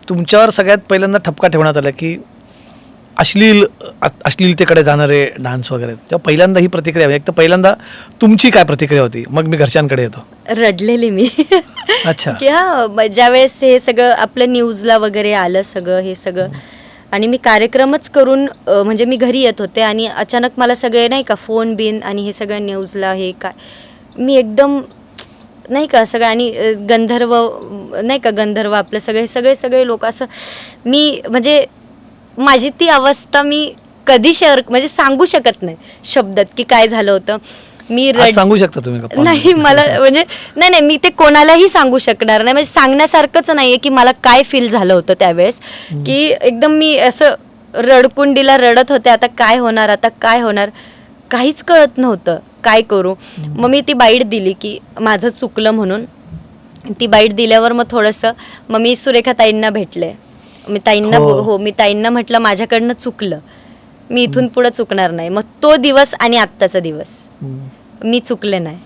तुमच्यावर सगळ्यात पहिल्यांदा ठपका ठेवण्यात आला की अश्लीलतेकडे जाणारे डान्स वगैरे, तेव्हा पहिल्यांदा ही प्रतिक्रिया, एक तर पहिल्यांदा तुमची काय प्रतिक्रिया होती, मग मी घरच्यांकडे येतो. रडलेली मी. अच्छा. की ज्यावेळेस हे सगळं आपलं न्यूजला वगैरे आलं सगळं हे सगळं, आणि मी कार्यक्रमच करून म्हणजे मी घरी येत होते आणि अचानक मला सगळे नाही का फोन बिन आणि हे सगळं न्यूजला हे काय, मी एकदम नाही का सगळं, आणि गंधर्व नाही का, गंधर्व आपले सगळे सगळे सगळे लोक असं, मी म्हणजे माझी ती अवस्था मी कधी शेअर म्हणजे सांगू शकत नाही शब्दात की काय झालं होतं. मी आज सांगू शकता तुम्ही गप्पा? नाही मला म्हणजे नाही मी ते कोणालाही सांगू शकणार नाही, म्हणजे सांगण्यासारखंच नाहीये की मला काय फील झालं होतं त्यावेळेस, की एकदम मी असं रडकुंडीला रडत होते. आता काय होणार, आता काय होणार, काहीच कळत नव्हतं काय करू. मग मी ती बाईट दिली की माझं चुकलं म्हणून. ती बाईट दिल्यावर मग थोडंसं मग मी सुरेखा ताईंना भेटले. मी ताईंना मी ताईंना म्हटलं माझ्याकडनं चुकलं, मी इथून पुढे चुकणार नाही. मग तो दिवस आणि आत्ताचा दिवस मी चुकले नाही.